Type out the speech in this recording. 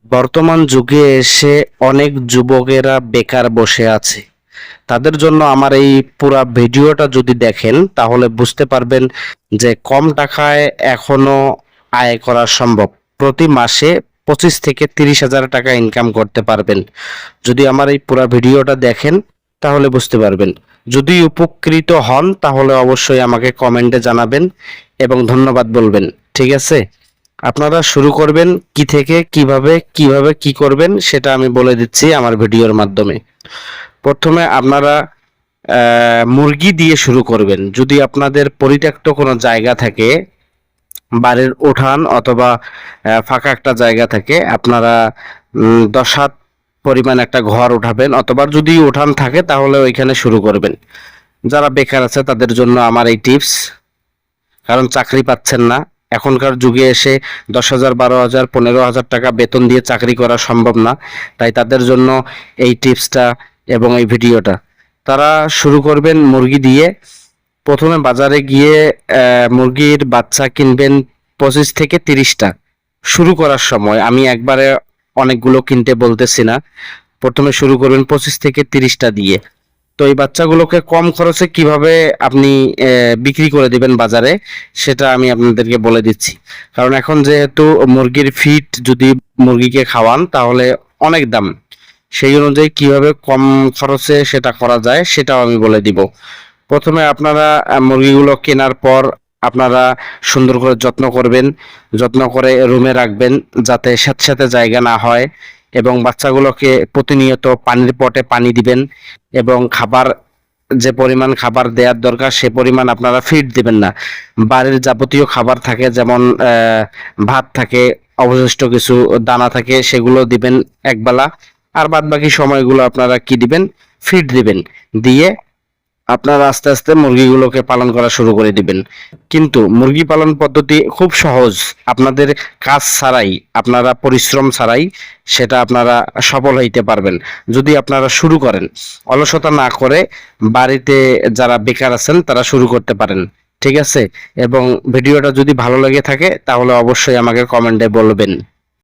বর্তমান যুগে এসে অনেক যুবকেরা বেকার বসে আছে। তাদের জন্য আমার এই পুরা ভিডিওটা যদি দেখেন তাহলে বুঝতে পারবেন যে কম টাকায় এখনো আয় করা সম্ভব। প্রতি মাসে 25 থেকে 30 হাজার টাকা ইনকাম করতে পারবেন যদি আমার এই পুরা ভিডিওটা দেখেন, তাহলে বুঝতে পারবেন। যদি উপকৃত হন তাহলে অবশ্যই আমাকে কমেন্টে জানাবেন এবং ধন্যবাদ বলবেন। ঠিক আছে, আপনারা শুরু করবেন কি থেকে, কিভাবে কি করবেন সেটা আমি বলে দিচ্ছি আমার ভিডিওর মাধ্যমে। প্রথমে আপনারা মুরগি দিয়ে শুরু করবেন। যদি আপনাদের পরিত্যক্ত কোনো জায়গা থাকে, বাড়ির উঠান অথবা ফাঁকা একটা জায়গা থাকে, আপনারা 10 হাত পরিমাণ একটা ঘর উঠাবেন, অথবা যদি উঠান থাকে তাহলে ওইখানে শুরু করবেন। যারা বেকার আছে তাদের জন্য আমার এই টিপস, কারণ চাকরি পাচ্ছেন না এখনকার যুগে এসে 10,000, 12,000, 15,000 টাকা বেতন দিয়ে চাকরি করা সম্ভব না। তাই তাদের জন্য এই টিপসটা এবং এই ভিডিওটা। তারা শুরু করবেন মুরগি দিয়ে। প্রথমে বাজারে গিয়ে মুরগির বাচ্চা কিনবেন 25 থেকে 30টা। শুরু করার সময় আমি একবারে অনেকগুলো কিনতে বলতেছি না, প্রথমে শুরু করবেন 25 থেকে 30টা দিয়ে। তো এই বাচ্চাগুলোকে কম খরচে কিভাবে আপনি বিক্রি করে দিবেন বাজারে, সেটা আমি আপনাদেরকে বলে দিচ্ছি। কারণ এখন যেহেতু মুরগির ফিড যদি মুরগিকে খাওয়ান তাহলে অনেক দাম, সেই অনুযায়ী কিভাবে কম খরচে সেটা করা যায় সেটাও আমি বলে দিব। প্রথমে আপনারা মুরগিগুলো কেনার পর আপনারা সুন্দর করে যত্ন করবেন, যত্ন করে রুমে রাখবেন যাতে স্যাঁতস্যাঁতে জায়গা না হয়, এবং বাচ্চাগুলোকে প্রতিনিয়ত পানির পটে পানি দিবেন এবং খাবার, যে পরিমাণ খাবার দেওয়ার দরকার সে পরিমাণ আপনারা ফিড দিবেন না। বাড়ির যাবতীয় খাবার থাকে, যেমন ভাত থাকে, অবশিষ্ট কিছু দানা থাকে, সেগুলো দিবেন একবেলা। আর বাদ বাকি সময়গুলো আপনারা কি দিবেন, ফিড দিবেন। দিয়ে আপনারা আস্তে আস্তে মুরগিগুলোকে পালন করা শুরু করে দিবেন। কিন্তু মুরগি পালন পদ্ধতি খুব সহজ, আপনাদের কাজ ছাড়াই, আপনারা পরিশ্রম ছাড়াই সেটা আপনারা সফল হইতে পারবেন যদি আপনারা শুরু করেন। অলসতা না করে বাড়িতে যারা বেকার আছেন তারা শুরু করতে পারেন। ঠিক আছে, এবং ভিডিওটা যদি ভালো লেগে থাকে তাহলে অবশ্যই আমাকে কমেন্টে বলবেন।